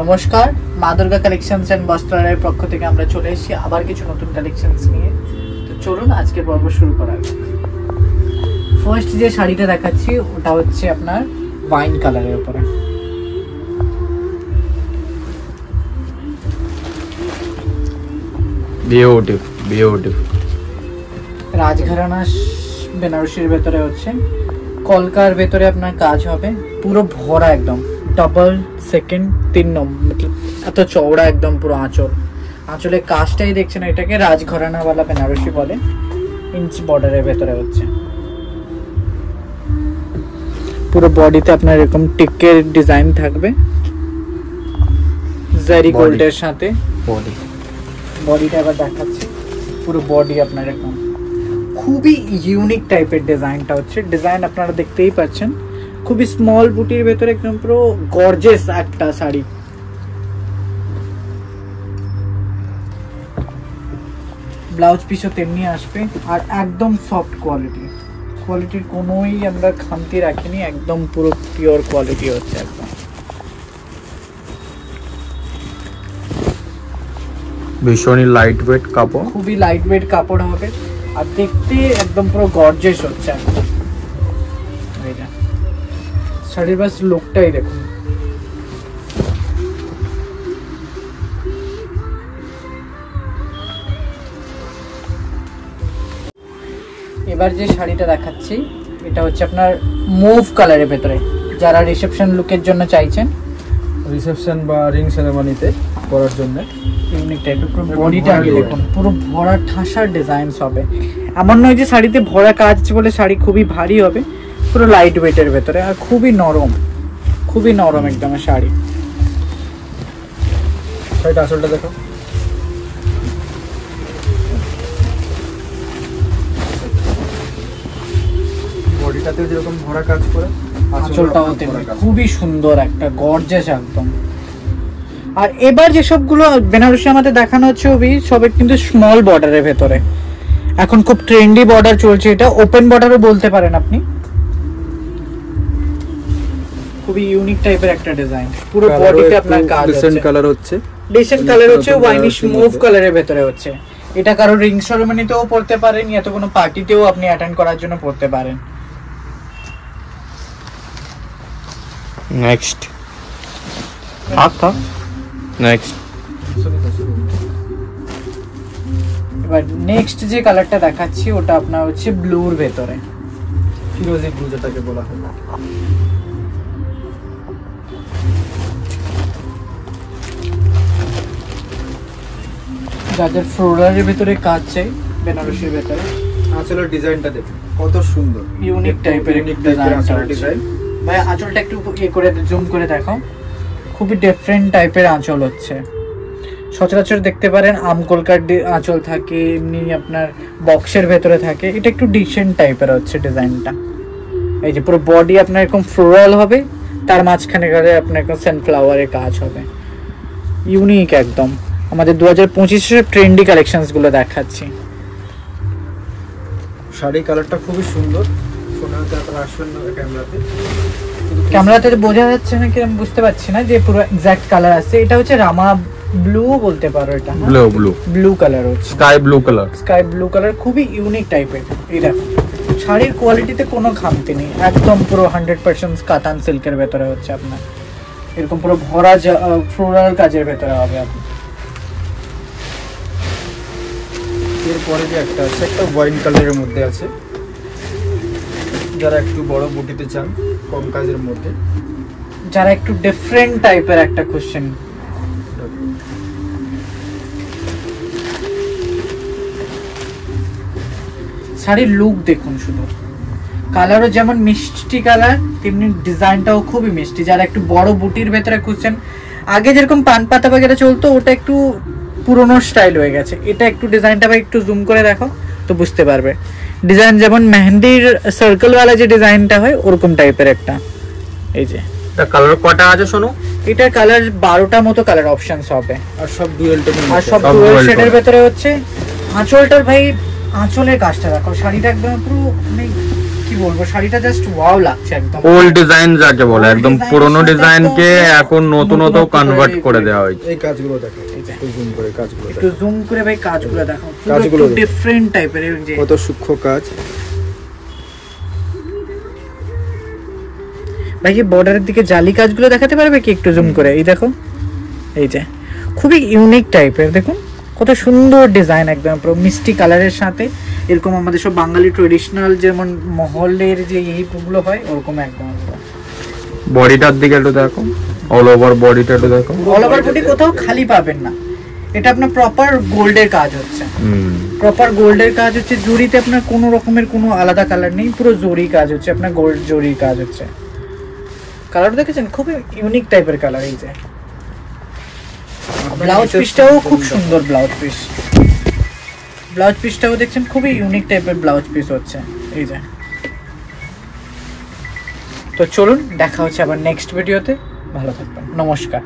নমস্কার, মা Durga collections and বস্ত্রালয়ের পক্ষ থেকে আমরা চলে এসেছি আবার কিছু নতুন কালেকশনস নিয়ে। তো চলুন আজকে পর্ব শুরু করা যাক। ফার্স্ট যে শাড়িটা দেখাচ্ছি ওটা হচ্ছে আপনার ওয়াইন কালারের উপরে। বিউটিফুল রাজঘরানা বেনারসির ভেতরে হচ্ছে, কলকার ভেতরে আপনার কাজ হবে পুরো ভরা, একদম ডাবল সেকেন্ড 3 নম্বর, এত চওড়া একদম পুরো আঁচলের কাজটাই দেখছেন, এটাকে রাজঘরানাওয়ালা বেনারসি বলে। ইঞ্চ বর্ডারের ভেতরে হচ্ছে, পুরো বডিতে আপনার এরকম টিকের ডিজাইন থাকবে জারি গোল্ডের সাথে। বডিটা এবার দেখাচ্ছি, পুরো বডি আপনার এরকম খুবই ইউনিক টাইপের ডিজাইনটা হচ্ছে। ডিজাইন আপনারা দেখতেই পাচ্ছেন, খুবই স্মল বুটির ভেতরে একদম পুরো গর্জিয়াস একটা শাড়ি। ব্লাউজ পিসও তেমনি আসবে, আর একদম সফট কোয়ালিটির কোনোই আমরা খামতি রাখিনি, একদম পুরো পিওর কোয়ালিটি হচ্ছে একদম। ভীষণই লাইট ওয়েট কাপড়, খুবই লাইট ওয়েট কাপড় হবে, আর দেখতে একদম পুরো গর্জিয়াস হচ্ছে একদম। এইটা শাড়ির বাস লুকটাই দেখুন। এবার যে শাড়িটা দেখাচ্ছি এটা হচ্ছে আপনার মুভ কালারের ভেতরে, যারা রিসেপশন লুকের জন্য চাইছেন, রিসেপশন বা রিং সেরেমনিতে পরার জন্য ইউনিক টাইপের। পুরো বডিটা আগে দেখুন, পুরো ভরা ঠাসার ডিজাইনস হবে। এমন নয় যে শাড়িতে ভরা কাজ আছে বলে শাড়ি খুবই ভারী হবে, পুরো লাইট ওয়েটের ভেতরে, আর খুবই নরম একদম শাড়ি। শাড়িটা আসলটা দেখো, বডিটাতে যেরকম ভরা কাজ করে আঁচলটাও খুবই সুন্দর একটা গর্জিয়াস একদম। আর এবার যে সবগুলো বেনারসি আমাদের দেখানো হচ্ছে সবে কিন্তু স্মল বর্ডারের ভেতরে, এখন খুব ট্রেন্ডি বর্ডার চলছে, এটা ওপেন বর্ডারও বলতে পারেন আপনি। খুবই ইউনিক টাইপের একটা ডিজাইন, পুরো বডিতে আপনার কাজ আছে। ডিসেন্ট কালার হচ্ছে ওয়াইনিশ মুভ কালারের ভেতরে হচ্ছে। এটা কারো রিং সেরেমনিতেও পড়তে পারেন, এত কোনো পার্টিতেও আপনি অ্যাটেন্ড করার জন্য পড়তে পারেন। নেক্সট এবার নেক্সট যে কালারটা দেখাচ্ছি ওটা আপনার হচ্ছে ব্লুর ভেতরে, ফিরোজি ব্লু যেটাকে বলা হয়। যাদের ফ্লোরালের ভেতরে কাজ চাই বেনারসির ভেতরে, আঁচলের ডিজাইনটা দেখুন কত সুন্দর, ইউনিক টাইপের ডিজাইন। ভাই আঁচলটা একটু ইয়ে করে জুম করে দেখাও, খুবই ডিফারেন্ট টাইপের আঁচল হচ্ছে। সচরাচর দেখতে পারেন আমকলকার আঁচল থাকে, এমনি আপনার বক্সের ভেতরে থাকে, এটা একটু ডিসেন্ট টাইপের হচ্ছে ডিজাইনটা। এই যে পুরো বডি আপনার এরকম ফ্লোরাল হবে, তার মাঝখানে গেলে আপনার এরকম সানফ্লাওয়ারের কাজ হবে, ইউনিক একদম। আমাদের 2025-এর ট্রেন্ডি কালেকশনস গুলো দেখাচ্ছি। শাড়ি কালারটা খুবই সুন্দর, ক্যামেরাতে বোঝা যাচ্ছে না কি আমি বুঝতে পারছি না, যে পুরো এক্সাক্ট কালার আছে। এটা হচ্ছে রামা ব্লু বলতে পারো, এটা ব্লু কালার হচ্ছে, স্কাই ব্লু কালার, খুবই ইউনিক টাইপের। এই দেখো শাড়ির কোয়ালিটিতে কোনো খামতি নেই, একদম পুরো 100% কাতান সিল্কের ভেতরে হচ্ছে আপনার, এরকম পুরো ভরা ফ্লোরাল কাজের ভেতরে হবে আপনার। এরপরে যে একটা আছে, একটা ওয়াইন কালারের মধ্যে আছে, যারা একটু বড় বুটিতে চান কম কাজের মধ্যে, যারা একটু ডিফারেন্ট টাইপের একটা কোশ্চেন। শাড়ির লুক দেখুন শুধু, কালারও যেমন মিষ্টি কালার, তেমনি ডিজাইনটাও খুবই মিষ্টি। যারা একটু বড় বুটির ভেতরে খুঁজছেন, আগে যেরকম পান পাতা বাগেরা চলতো ওটা একটু পুরনো স্টাইল হয়ে গেছে, এটা একটু ডিজাইনটা একটু জুম করে দেখো তো বুঝতে পারবে। ডিজাইন যেমন মেহেন্দির সার্কেলওয়ালা যে ডিজাইনটা হয় ওরকম টাইপের একটা। এই যে এটা কালার কটা আছে শোনো, এটার কালার 12টা মতো কালার অপশনস হবে, আর সব ডুয়াল টোনের, আর সব ডুয়াল শেডের ভেতরে হচ্ছে। আঁচলটার ভাই আঁচলের কাজটা দেখো, শাড়িটা একদম পুরো মানে কি কি বলবো, শাড়িটা জাস্ট ওয়াও লাগছে একদম। ওল্ড ডিজাইন যাকে বলে, একদম design পুরনো সাথে ডিজাইনকে এখন নতুনত্ব নতুনত্ব কনভার্ট করে করে দেওয়া হয়েছে। এই কাজগুলো দেখো, এই যে। একটু জুম করে কাজগুলো একটু দেখো, জুম করে ভাই কাজগুলো দেখো, কাজগুলো পুরো দেখো। ডিফারেন্ট টাইপের। এই যে কত সূক্ষ্ম কাজ। ভাই কি বর্ডারের দিকে জালি কাজগুলো দেখাতে পারবে কি একটু জুম করে? এই দেখো, এই যে খুবই ইউনিক টাইপের, দেখুন কত সুন্দর ডিজাইন, একদম পুরো মিষ্টি কালারের সাথে। এরকম আমাদের সব বাঙালি ট্রেডিশনাল যেমন মহলের যে এইগুলো হয় ওরকম একদম। বডিটার দিকে একটু দেখো, অল ওভার বডিটা একটু দেখো। অল ওভার বডি কোথাও খালি পাবেন না, এটা আপনার প্রপার গোল্ডের কাজ হচ্ছে, প্রপার গোল্ডের কাজ হচ্ছে। জরিতে আপনার কোনো রকমের কোনো আলাদা কালার নেই, পুরো জরি কাজ হচ্ছে, আপনার গোল্ড জরির কাজ হচ্ছে। কালার দেখেছেন খুবই ইউনিক টাইপের কালার। এই যে ব্লাউজ পিসটাও খুব সুন্দর, ব্লাউজ পিস, ব্লাউজ পিসটাও দেখছেন খুবই ইউনিক টাইপের ব্লাউজ পিস হচ্ছে। এই যে, তো চলুন দেখা হচ্ছে আবার নেক্সট ভিডিওতে, ভালো থাকবেন, নমস্কার।